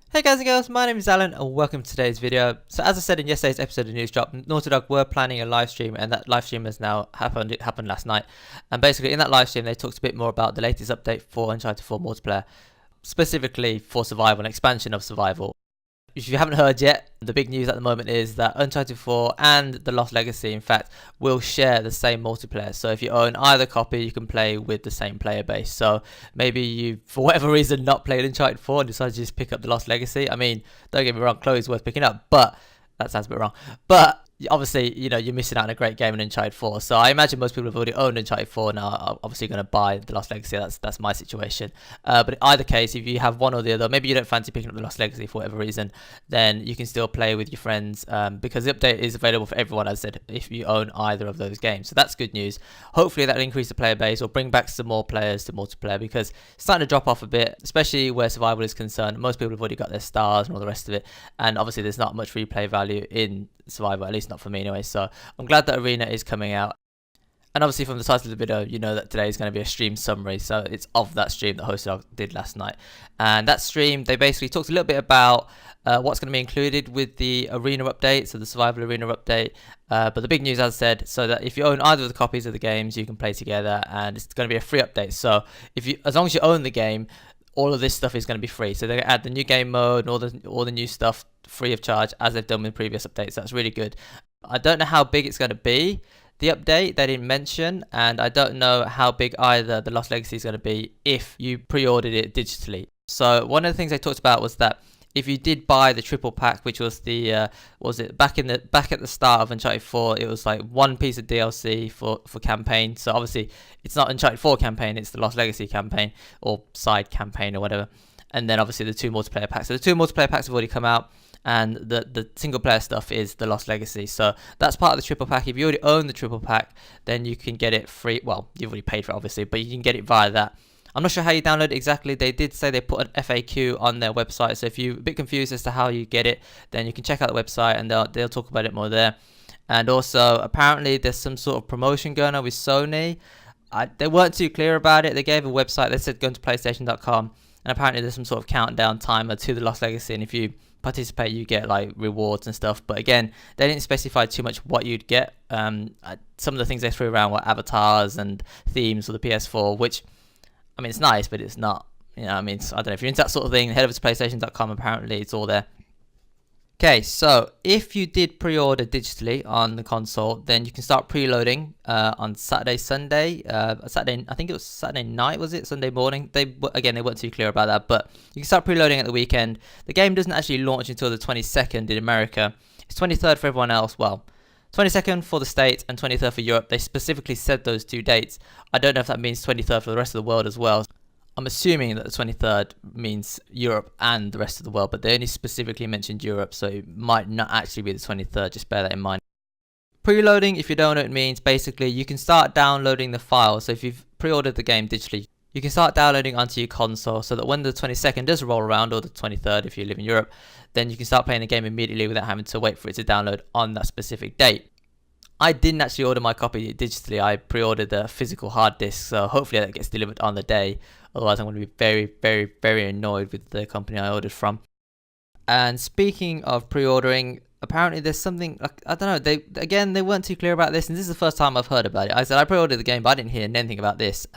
Hey guys and girls, my name is Alan and welcome to today's video. So as I said in yesterday's episode of News Drop, Naughty Dog were planning a live stream and that live stream has now happened. It happened last night. And basically in that live stream they talked a bit more about the latest update for Uncharted 4 multiplayer, specifically for survival and expansion of survival. If you haven't heard yet, the big news at the moment is that Uncharted 4 and The Lost Legacy, in fact, will share the same multiplayer. So if you own either copy, you can play with the same player base. So maybe you, for whatever reason, not played Uncharted 4 and decided to just pick up The Lost Legacy. I mean, don't get me wrong, Chloe's worth picking up, but that sounds a bit wrong. But obviously, you know, you're missing out on a great game in Uncharted 4. So I imagine most people have already owned Uncharted 4 now are obviously going to buy The Lost Legacy. That's my situation. But in either case, if you have one or the other, maybe you don't fancy picking up The Lost Legacy for whatever reason, then you can still play with your friends because the update is available for everyone, as I said, if you own either of those games. So that's good news. Hopefully that'll increase the player base or bring back some more players to multiplayer because it's starting to drop off a bit, especially where survival is concerned. Most people have already got their stars and all the rest of it. And obviously there's not much replay value in survival, at least not for me anyway. So I'm glad that Arena is coming out. And obviously from the title of the video, you know that today is going to be a stream summary. So it's of that stream that Hosted did last night. And that stream, they basically talked a little bit about what's going to be included with the Arena update, so the Survival Arena update. But the big news, as I said, so that if you own either of the copies of the games, you can play together. And it's going to be a free update. So as long as you own the game, all of this stuff is going to be free. So they're going to add the new game mode and all the new stuff free of charge, as they've done with previous updates. That's really good. I don't know how big it's going to be, the update they didn't mention, and I don't know how big either the Lost Legacy is going to be if you pre-ordered it digitally. So one of the things they talked about was that if you did buy the triple pack, which was the back at the start of Uncharted 4, it was like one piece of DLC for campaign. So obviously it's not Uncharted 4 campaign, it's the Lost Legacy campaign or side campaign or whatever. And then obviously the two multiplayer packs. So the two multiplayer packs have already come out, and the single player stuff is the Lost Legacy. So that's part of the triple pack. If you already own the triple pack, then you can get it free. Well, you've already paid for it obviously, but you can get it via that. I'm not sure how you download it exactly. They did say they put an FAQ on their website, so if you're a bit confused as to how you get it, then you can check out the website and they'll talk about it more there. And also, apparently there's some sort of promotion going on with Sony. They weren't too clear about it. They gave a website. They said go to PlayStation.com, and apparently there's some sort of countdown timer to the Lost Legacy, and if you participate you get like rewards and stuff. But again, they didn't specify too much what you'd get. Some of the things they threw around were avatars and themes for the PS4, which, I mean, it's nice, but it's not, you know, I mean, I don't know, if you're into that sort of thing, head over to PlayStation.com, apparently it's all there. Okay, so if you did pre-order digitally on the console, then you can start preloading on Sunday, I think it was Saturday night, was it? Sunday morning. They weren't too clear about that, but you can start preloading at the weekend. The game doesn't actually launch until the 22nd in America. It's 23rd for everyone else. Well, 22nd for the States and 23rd for Europe. They specifically said those two dates. I don't know if that means 23rd for the rest of the world as well. I'm assuming that the 23rd means Europe and the rest of the world, but they only specifically mentioned Europe, so it might not actually be the 23rd. Just bear that in mind. Preloading, if you don't know what it means, basically you can start downloading the file. So if you've pre-ordered the game digitally, you can start downloading onto your console so that when the 22nd does roll around, or the 23rd if you live in Europe, then you can start playing the game immediately without having to wait for it to download on that specific date. I didn't actually order my copy digitally. I pre-ordered a physical hard disk, so hopefully that gets delivered on the day. Otherwise, I'm going to be very, very, very annoyed with the company I ordered from. And speaking of pre-ordering, apparently there's something, I don't know, they weren't too clear about this, and this is the first time I've heard about it. I said I pre-ordered the game, but I didn't hear anything about this.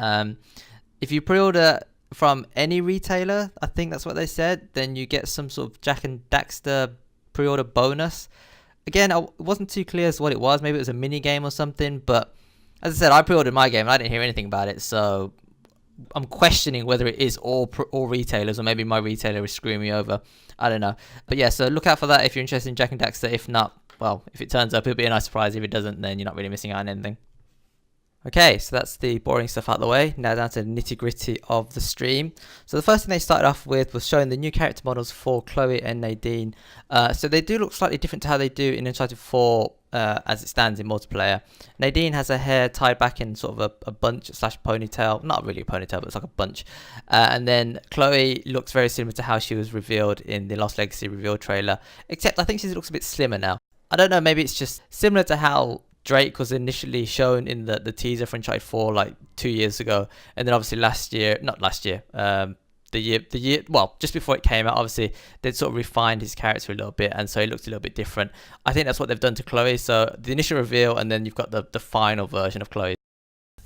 If you pre-order from any retailer, I think that's what they said, then you get some sort of Jak and Daxter pre-order bonus. Again, it wasn't too clear as to what it was. Maybe it was a mini game or something, but as I said, I pre-ordered my game and I didn't hear anything about it, so I'm questioning whether it is all retailers, or maybe my retailer is screwing me over. I don't know. But yeah, so look out for that if you're interested in Jak and Daxter. If not, well, if it turns up, it'll be a nice surprise. If it doesn't, then you're not really missing out on anything. Okay, so that's the boring stuff out of the way. Now down to the nitty gritty of the stream. So the first thing they started off with was showing the new character models for Chloe and Nadine. So they do look slightly different to how they do in Uncharted 4 as it stands in multiplayer. Nadine has her hair tied back in sort of a bunch / ponytail. Not really a ponytail, but it's like a bunch. And then Chloe looks very similar to how she was revealed in the Lost Legacy reveal trailer. Except I think she looks a bit slimmer now. I don't know, maybe it's just similar to how Drake was initially shown in the teaser for Uncharted 4 like 2 years ago, and then obviously well, just before it came out. Obviously they'd sort of refined his character a little bit, and so he looked a little bit different. I think that's what they've done to Chloe. So the initial reveal, and then you've got the final version of Chloe.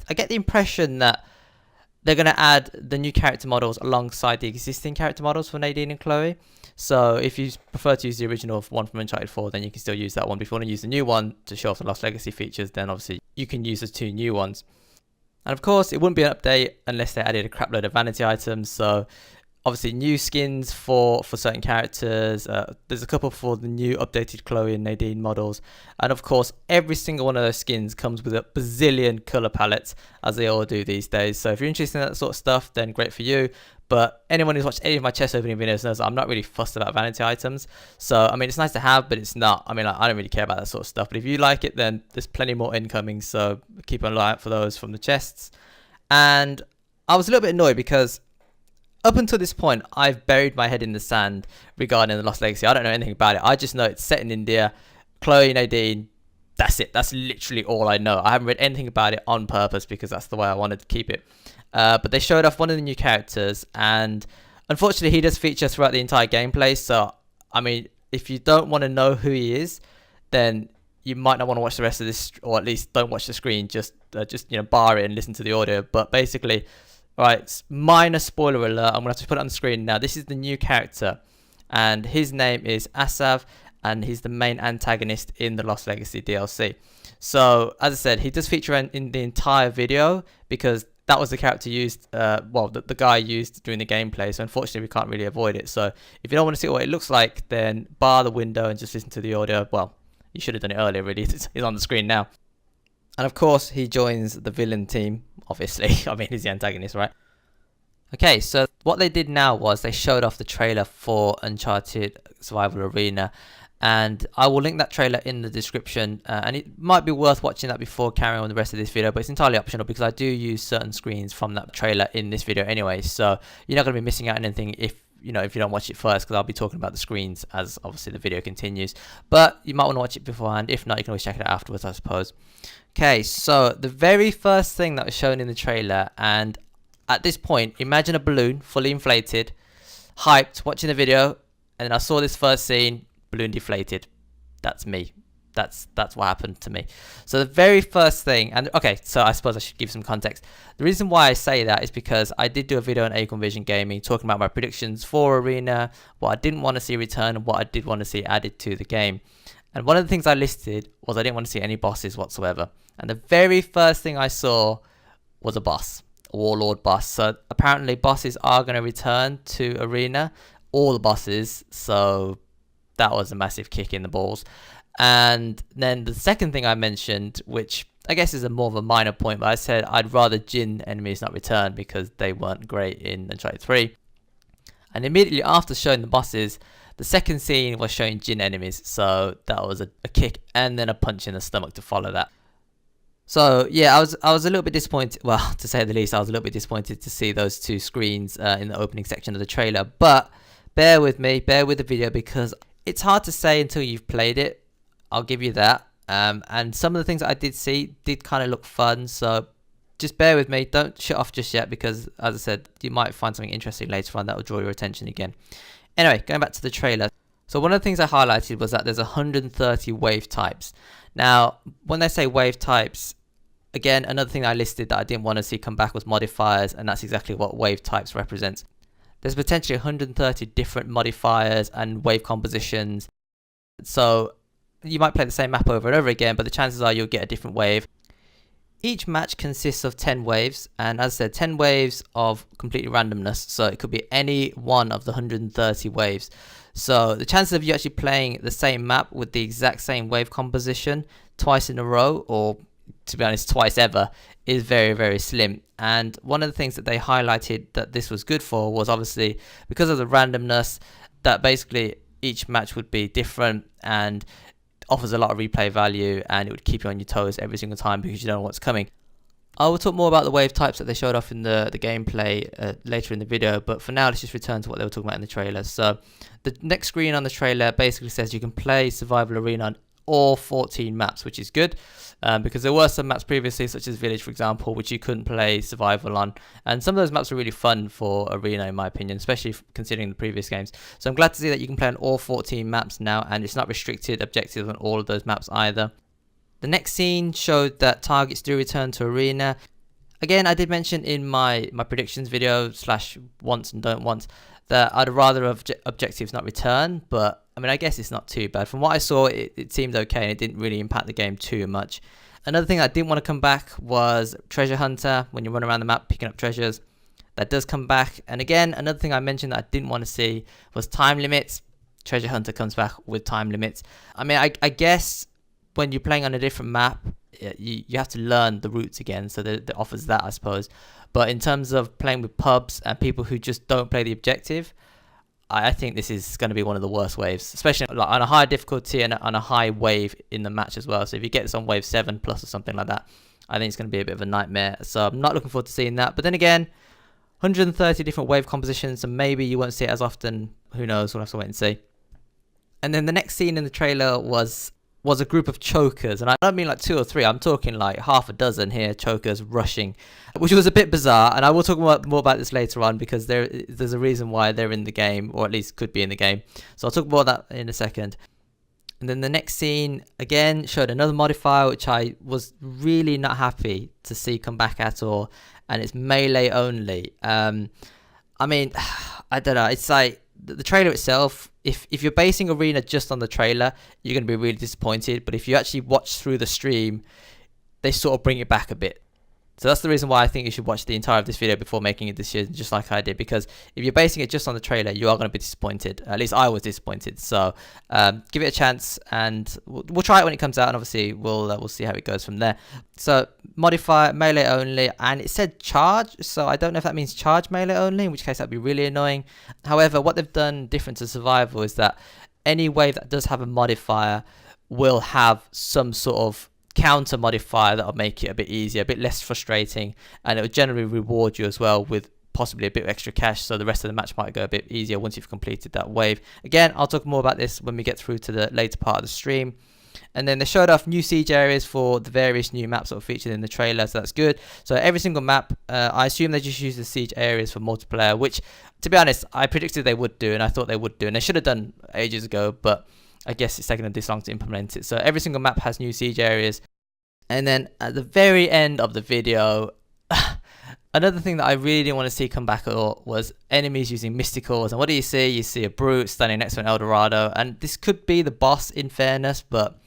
I get the impression that they're going to add the new character models alongside the existing character models for Nadine and Chloe. So if you prefer to use the original one from Uncharted 4, then you can still use that one. But if you want to use the new one to show off the Lost Legacy features, then obviously you can use the 2 new ones. And of course, it wouldn't be an update unless they added a crap load of vanity items. So obviously new skins for certain characters. There's a couple for the new updated Chloe and Nadine models. And of course, every single one of those skins comes with a bazillion color palettes, as they all do these days. So if you're interested in that sort of stuff, then great for you. But anyone who's watched any of my chest opening videos knows that I'm not really fussed about vanity items. So, I mean, it's nice to have, but it's not. I mean, I don't really care about that sort of stuff. But if you like it, then there's plenty more incoming. So keep an eye out for those from the chests. And I was a little bit annoyed because up until this point, I've buried my head in the sand regarding the Lost Legacy. I don't know anything about it. I just know it's set in India. Chloe, Nadine, that's it. That's literally all I know. I haven't read anything about it on purpose because that's the way I wanted to keep it. But they showed off one of the new characters, and unfortunately he does feature throughout the entire gameplay. So, I mean, if you don't want to know who he is, then you might not want to watch the rest of this, or at least don't watch the screen. Just bar it and listen to the audio. But basically, right, minor spoiler alert, I'm going to have to put it on the screen now. This is the new character, and his name is Asav, and he's the main antagonist in the Lost Legacy DLC. So, as I said, he does feature in the entire video because that was the character used, the guy used during the gameplay. So, unfortunately, we can't really avoid it. So, if you don't want to see what it looks like, then bar the window and just listen to the audio. Well, you should have done it earlier, really. It's on the screen now. And, of course, he joins the villain team, obviously. I mean, he's the antagonist, right? Okay, so what they did now was they showed off the trailer for Uncharted Survival Arena. And I will link that trailer in the description, and it might be worth watching that before carrying on the rest of this video, but it's entirely optional because I do use certain screens from that trailer in this video anyway, so you're not going to be missing out on anything if you don't watch it first, because I'll be talking about the screens as obviously the video continues. But you might want to watch it beforehand. If not, you can always check it out afterwards, I suppose. Okay, so the very first thing that was shown in the trailer, and at this point, imagine a balloon fully inflated, hyped, watching the video, and then I saw this first scene. Balloon deflated. That's me. That's what happened to me. So the very first thing, and okay, so I suppose I should give some context. The reason why I say that is because I did do a video on AcornVision Gaming talking about my predictions for Arena, what I didn't want to see return, and what I did want to see added to the game. And one of the things I listed was I didn't want to see any bosses whatsoever. And the very first thing I saw was a boss, a warlord boss. So apparently bosses are going to return to Arena, all the bosses. So that was a massive kick in the balls. And then the second thing I mentioned, which I guess is more of a minor point, but I said I'd rather Jinn enemies not return because they weren't great in Uncharted 3. And immediately after showing the bosses, the second scene was showing Jinn enemies. So that was a kick and then a punch in the stomach to follow that. So yeah, I was a little bit disappointed. Well, to say the least, I was a little bit disappointed to see those 2 screens in the opening section of the trailer. But bear with me, bear with the video, because it's hard to say until you've played it. I'll give you that. And some of the things that I did see did kind of look fun. So just bear with me. Don't shut off just yet because, as I said, you might find something interesting later on that will draw your attention again. Anyway, going back to the trailer. So one of the things I highlighted was that there's 130 wave types. Now, when they say wave types, again, another thing I listed that I didn't want to see come back was modifiers. And that's exactly what wave types represents. There's potentially 130 different modifiers and wave compositions. So you might play the same map over and over again, but the chances are you'll get a different wave. Each match consists of 10 waves, and as I said, 10 waves of completely randomness. So it could be any one of the 130 waves. So the chances of you actually playing the same map with the exact same wave composition twice in a row, or to be honest, twice ever, is very, very slim. And one of the things that they highlighted that this was good for was obviously because of the randomness, that basically each match would be different and offers a lot of replay value, and it would keep you on your toes every single time because you don't know what's coming. I will talk more about the wave types that they showed off in the gameplay later in the video, but for now let's just return to what they were talking about in the trailer. So the next screen on the trailer basically says you can play Survival Arena on all 14 maps, which is good. Because there were some maps previously, such as Village, for example, which you couldn't play survival on. And some of those maps were really fun for Arena, in my opinion, especially considering the previous games. So I'm glad to see that you can play on all 14 maps now, and it's not restricted objectives on all of those maps either. The next scene showed that targets do return to Arena. Again, I did mention in my predictions video / once and don't once that I'd rather objectives not return, but I mean, I guess it's not too bad. From what I saw, it seemed okay and it didn't really impact the game too much. Another thing I didn't want to come back was Treasure Hunter, when you run around the map picking up treasures. That does come back. And again, another thing I mentioned that I didn't want to see was time limits. Treasure Hunter comes back with time limits. I mean, I guess when you're playing on a different map, you have to learn the routes again, so that offers that, I suppose. But in terms of playing with pubs and people who just don't play the objective, I think this is going to be one of the worst waves, especially like on a high difficulty and on a high wave in the match as well. So if you get this on wave 7+ or something like that, I think it's going to be a bit of a nightmare. So I'm not looking forward to seeing that. But then again, 130 different wave compositions, so maybe you won't see it as often. Who knows? We'll have to wait and see. And then the next scene in the trailer was a group of chokers, and I don't mean like 2 or 3, I'm talking like half a dozen here, chokers rushing, which was a bit bizarre, and I will talk more about this later on, because there's a reason why they're in the game, or at least could be in the game. So I'll talk more about that in a second. And then the next scene again showed another modifier which I was really not happy to see come back at all, and it's melee only. I mean, I don't know, it's like the trailer itself, if you're basing Arena just on the trailer, you're going to be really disappointed. But if you actually watch through the stream, they sort of bring it back a bit. So that's the reason why I think you should watch the entire of this video before making a decision, just like I did. Because if you're basing it just on the trailer, you are going to be disappointed. At least I was disappointed. So give it a chance, and we'll try it when it comes out, and obviously we'll see how it goes from there. So modifier melee only, and it said charge, so I don't know if that means charge melee only, in which case that'd be really annoying. However, what they've done different to survival is that any wave that does have a modifier will have some sort of counter modifier that'll make it a bit easier, a bit less frustrating, and it will generally reward you as well with possibly a bit of extra cash, so the rest of the match might go a bit easier once you've completed that wave. Again, I'll talk more about this when we get through to the later part of the stream. And then they showed off new siege areas for the various new maps that were featured in the trailer, so that's good. So every single map, I assume they just use the siege areas for multiplayer, which, to be honest, I predicted they would do, and I thought they would do, and they should have done ages ago, but I guess it's taken them this long to implement it. So every single map has new siege areas. And then at the very end of the video, another thing that I really didn't want to see come back at all was enemies using mysticals. And what do you see? You see a brute standing next to an Eldorado, and this could be the boss in fairness, but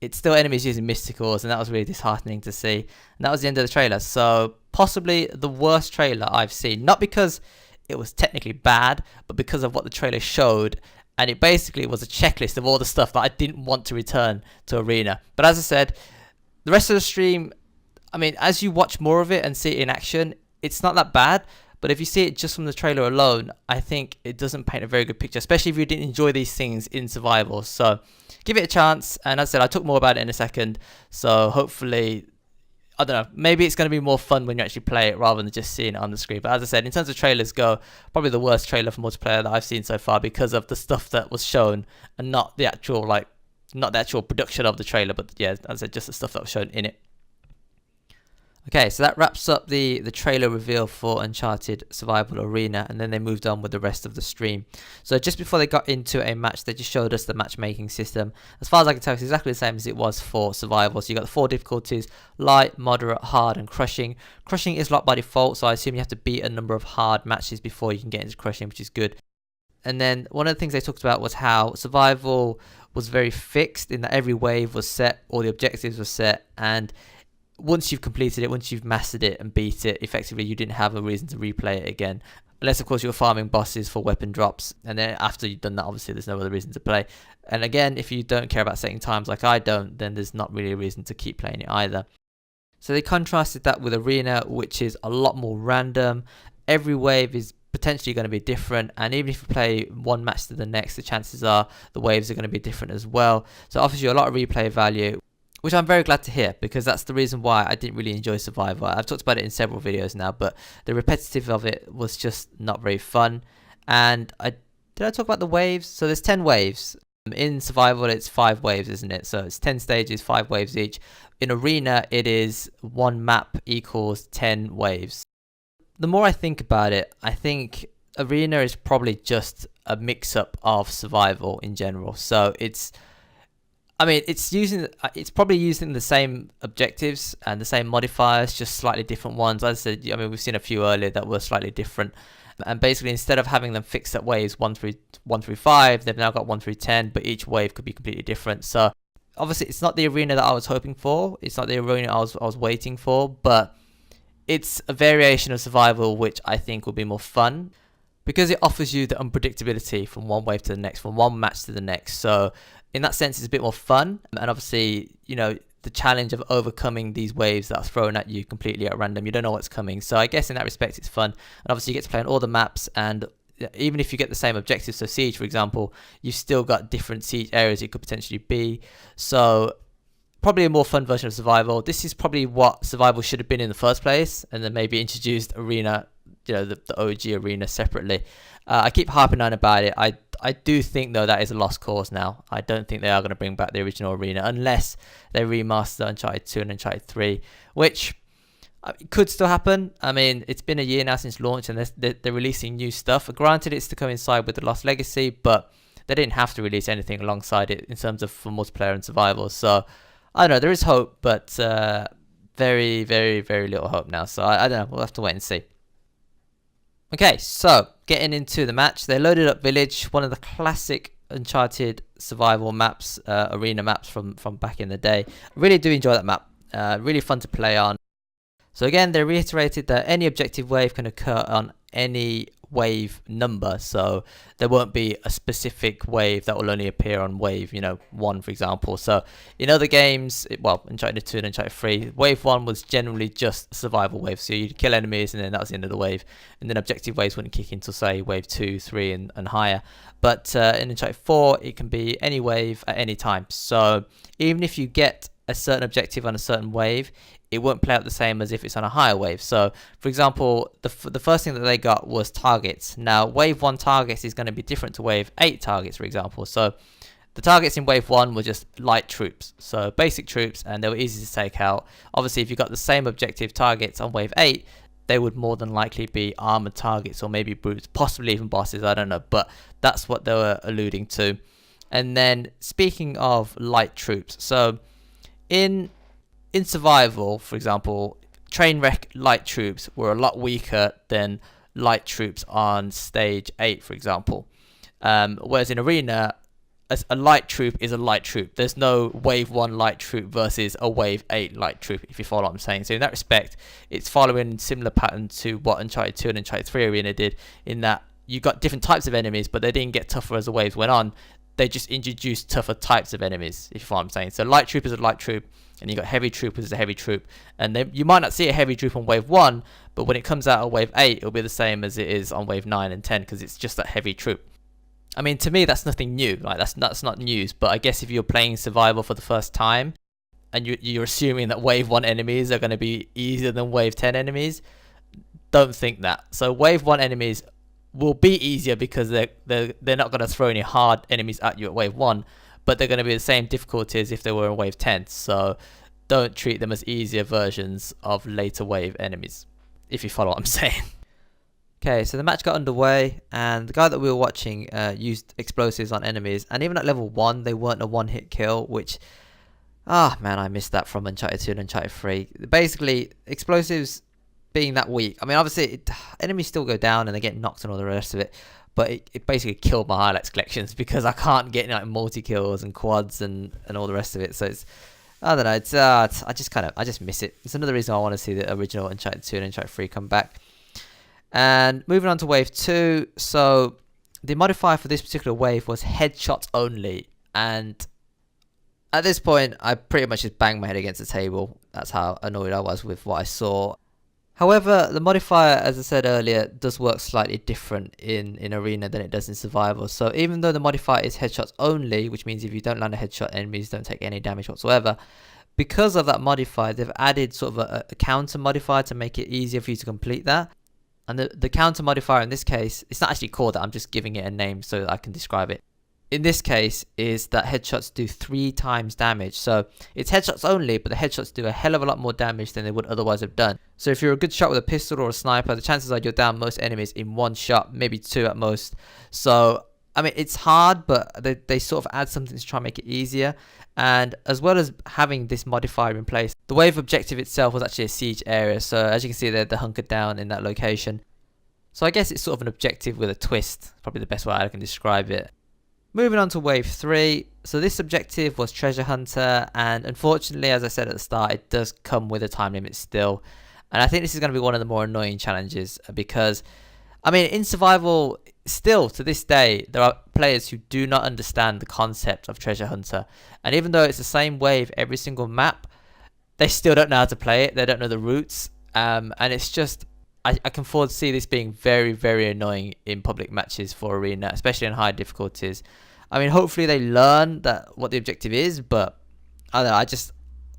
it's still enemies using mysticals, and that was really disheartening to see. And that was the end of the trailer. So possibly the worst trailer I've seen, not because it was technically bad, but because of what the trailer showed. And it basically was a checklist of all the stuff that I didn't want to return to Arena. But as I said, the rest of the stream, I mean, as you watch more of it and see it in action, it's not that bad. But if you see it just from the trailer alone, I think it doesn't paint a very good picture, especially if you didn't enjoy these things in survival. So give it a chance. And as I said, I'll talk more about it in a second. So hopefully, I don't know, maybe it's going to be more fun when you actually play it rather than just seeing it on the screen. But as I said, in terms of trailers go, probably the worst trailer for multiplayer that I've seen so far, because of the stuff that was shown and not the actual production of the trailer, but yeah, as I said, just the stuff that was shown in it. Okay, so that wraps up the trailer reveal for Uncharted Survival Arena, and then they moved on with the rest of the stream. So just before they got into a match, they just showed us the matchmaking system. As far as I can tell, it's exactly the same as it was for Survival. So you got the 4 difficulties: light, moderate, hard, and crushing. Crushing is locked by default, so I assume you have to beat a number of hard matches before you can get into crushing, which is good. And then one of the things they talked about was how Survival was very fixed, in that every wave was set, all the objectives were set, and once you've completed it, once you've mastered it and beat it, effectively you didn't have a reason to replay it again. Unless, of course, you're farming bosses for weapon drops. And then after you've done that, obviously, there's no other reason to play. And again, if you don't care about setting times like I don't, then there's not really a reason to keep playing it either. So they contrasted that with Arena, which is a lot more random. Every wave is potentially going to be different, and even if you play one match to the next, the chances are the waves are going to be different as well. So it offers you a lot of replay value, which I'm very glad to hear, because that's the reason why I didn't really enjoy Survivor. I've talked about it in several videos now, but the repetitive of it was just not very fun. And did I talk about the waves? So there's 10 waves. In survival, it's 5 waves, isn't it? So it's 10 stages, 5 waves each. In arena, it is 1 map equals 10 waves. The more I think about it, I think arena is probably just a mix-up of survival in general. So it's probably using the same objectives and the same modifiers, just slightly different ones. As I said, we've seen a few earlier that were slightly different. And basically, instead of having them fixed at waves 1 through 5, they've now got 1 through 10, but each wave could be completely different. So obviously, it's not the arena that I was hoping for. It's not the arena I was waiting for, but it's a variation of survival which I think will be more fun because it offers you the unpredictability from one wave to the next, from one match to the next. So in that sense, it's a bit more fun. And obviously, the challenge of overcoming these waves that are thrown at you completely at random. You don't know what's coming. So I guess in that respect, it's fun. And obviously, you get to play on all the maps. And even if you get the same objectives, so Siege, for example, you've still got different Siege areas it could potentially be. So probably a more fun version of survival. This is probably what survival should have been in the first place. And then maybe introduced arena, the OG arena separately. I keep harping on about it. I do think, though, that is a lost cause now. I don't think they are going to bring back the original arena unless they remaster Uncharted 2 and Uncharted 3, which could still happen. I mean, it's been a year now since launch, and they're releasing new stuff. Granted, it's to coincide with the Lost Legacy, but they didn't have to release anything alongside it in terms of for multiplayer and survival. So, I don't know. There is hope, but very, very, very little hope now. So, I don't know. We'll have to wait and see. Okay, so getting into the match, they loaded up Village, one of the classic Uncharted survival maps, arena maps from back in the day. Really do enjoy that map. Really fun to play on. So again, they reiterated that any objective wave can occur on any wave number, so there won't be a specific wave that will only appear on wave 1, for example. So in other games, Uncharted 2 and Uncharted 3, wave 1 was generally just survival wave, so you'd kill enemies and then that was the end of the wave, and then objective waves wouldn't kick in until say wave 2, 3 and higher. But in Uncharted 4, it can be any wave at any time. So even if you get a certain objective on a certain wave, it won't play out the same as if it's on a higher wave. So, for example, the first thing that they got was targets. Now, wave 1 targets is going to be different to wave 8 targets, for example. So, the targets in wave 1 were just light troops, so basic troops, and they were easy to take out. Obviously, if you got the same objective targets on wave 8, they would more than likely be armored targets or maybe brutes, possibly even bosses, I don't know. But that's what they were alluding to. And then, speaking of light troops, so in survival, for example, Trainwreck light troops were a lot weaker than light troops on stage 8, for example. Whereas in arena, a light troop is a light troop. There's no wave 1 light troop versus a wave 8 light troop, if you follow what I'm saying. So in that respect, it's following similar pattern to what Uncharted 2 and Uncharted 3 arena did, in that you got different types of enemies, but they didn't get tougher as the waves went on. They just introduced tougher types of enemies, if you follow what I'm saying. So light troop is a light troop, and you got heavy troopers as a heavy troop. And you might not see a heavy troop on wave 1, but when it comes out of wave 8, it'll be the same as it is on wave 9 and 10, because it's just that heavy troop. I mean, to me, that's nothing new. Like, that's not news. But I guess if you're playing survival for the first time, and you're assuming that wave 1 enemies are going to be easier than wave 10 enemies, don't think that. So wave 1 enemies will be easier because they're not going to throw any hard enemies at you at wave 1, but they're going to be the same difficulty as if they were in wave 10. So don't treat them as easier versions of later wave enemies, if you follow what I'm saying. Okay, so the match got underway, and the guy that we were watching used explosives on enemies, and even at level 1, they weren't a one-hit kill, which, man, I missed that from Uncharted 2 and Uncharted 3. Basically, explosives being that weak, I mean, obviously, enemies still go down and they get knocked and all the rest of it, but it basically killed my highlights collections because I can't get like multi-kills and quads and all the rest of it. So it's, I don't know, it's I just miss it. It's another reason I want to see the original Uncharted 2 and Uncharted 3 come back. And moving on to wave 2, so the modifier for this particular wave was headshots only, and at this point I pretty much just banged my head against the table. That's how annoyed I was with what I saw. However, the modifier, as I said earlier, does work slightly different in arena than it does in survival. So even though the modifier is headshots only, which means if you don't land a headshot, enemies don't take any damage whatsoever, because of that modifier, they've added sort of a counter modifier to make it easier for you to complete that. And the counter modifier in this case, it's not actually called that, I'm just giving it a name so that I can describe it. in this case is that headshots do 3 times damage. So it's headshots only, but the headshots do a hell of a lot more damage than they would otherwise have done. So if you're a good shot with a pistol or a sniper, the chances are you're down most enemies in 1 shot, maybe 2 at most. So I mean, it's hard, but they sort of add something to try and make it easier. And as well as having this modifier in place, the wave objective itself was actually a siege area. So as you can see, they're hunkered down in that location. So I guess it's sort of an objective with a twist, probably the best way I can describe it. Moving on to wave 3. So this objective was treasure hunter, and unfortunately, as I said at the start, it does come with a time limit still. And I think this is going to be one of the more annoying challenges because, I mean, in survival, still to this day, there are players who do not understand the concept of treasure hunter. And even though it's the same wave every single map, they still don't know how to play it. They don't know the routes. And it's just, I can foresee this being very, very annoying in public matches for Arena, especially in high difficulties. I mean, hopefully they learn that what the objective is, but I don't know,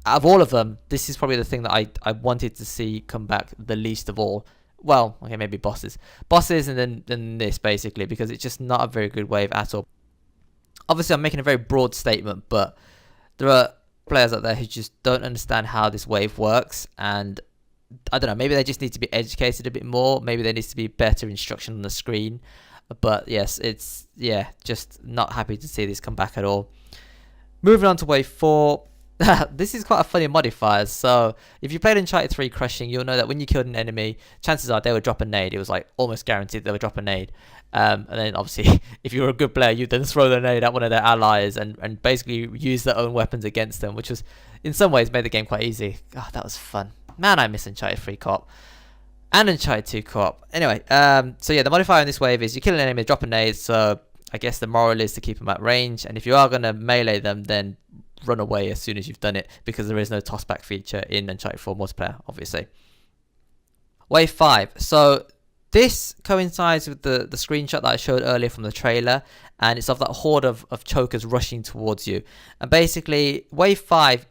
out of all of them, this is probably the thing that I wanted to see come back the least of all. Well, okay, maybe bosses, and then this basically, because it's just not a very good wave at all. Obviously, I'm making a very broad statement, but there are players out there who just don't understand how this wave works, and I don't know, maybe they just need to be educated a bit more. Maybe there needs to be better instruction on the screen. But yes, it's, yeah, just not happy to see this come back at all. Moving on to wave 4. This is quite a funny modifier. So if you played Uncharted 3 Crushing, you'll know that when you killed an enemy, chances are they would drop a nade. It was like almost guaranteed they would drop a nade. And then obviously, if you were a good player, you'd then throw the nade at one of their allies and basically use their own weapons against them, which was in some ways made the game quite easy. God, that was fun. Man, I miss Uncharted 3 co-op. And Uncharted 2 co-op. Anyway, so yeah, the modifier in this wave is you kill an enemy, drop a nade. So I guess the moral is to keep them at range. And if you are going to melee them, then run away as soon as you've done it, because there is no tossback feature in Uncharted 4 multiplayer, obviously. Wave 5. So this coincides with the screenshot that I showed earlier from the trailer, and it's of that horde of chokers rushing towards you. And basically, wave 5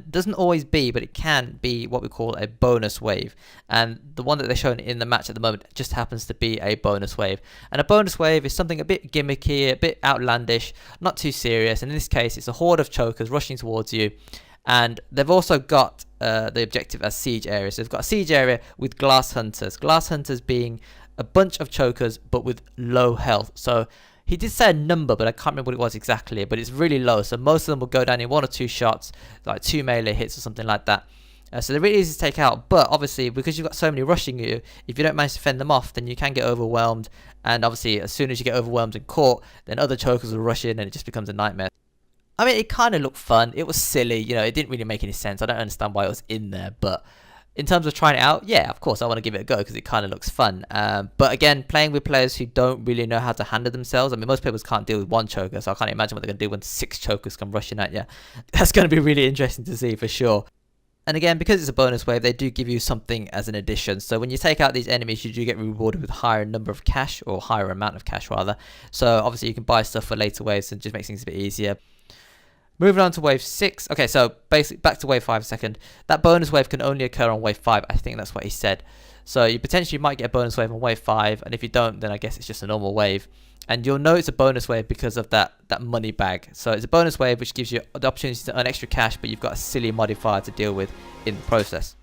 doesn't always be, but it can be what we call a bonus wave. And the one that they're showing in the match at the moment just happens to be a bonus wave. And a bonus wave is something a bit gimmicky, a bit outlandish, not too serious. And in this case, it's a horde of chokers rushing towards you. And they've also got the objective as siege area. So they've got a siege area with glass hunters. Glass hunters being a bunch of chokers, but with low health. So he did say a number, but I can't remember what it was exactly. But it's really low. So most of them will go down in 1 or 2 shots, like 2 melee hits or something like that. So they're really easy to take out. But obviously, because you've got so many rushing you, if you don't manage to fend them off, then you can get overwhelmed. And obviously, as soon as you get overwhelmed and caught, then other chokers will rush in and it just becomes a nightmare. I mean, it kind of looked fun. It was silly. You know, it didn't really make any sense. I don't understand why it was in there. But in terms of trying it out, yeah, of course, I want to give it a go because it kind of looks fun. But again, playing with players who don't really know how to handle themselves. I mean, most players can't deal with 1 choker, so I can't imagine what they're going to do when 6 chokers come rushing at you. That's going to be really interesting to see for sure. And again, because it's a bonus wave, they do give you something as an addition. So when you take out these enemies, you do get rewarded with a higher number of cash, or higher amount of cash rather. So obviously you can buy stuff for later waves and just makes things a bit easier. Moving on to wave 6. Okay, so basically back to wave 5 a second. That bonus wave can only occur on wave 5. I think that's what he said. So you potentially might get a bonus wave on wave 5, and if you don't, then I guess it's just a normal wave. And you'll know it's a bonus wave because of that money bag. So it's a bonus wave which gives you the opportunity to earn extra cash, but you've got a silly modifier to deal with in the process.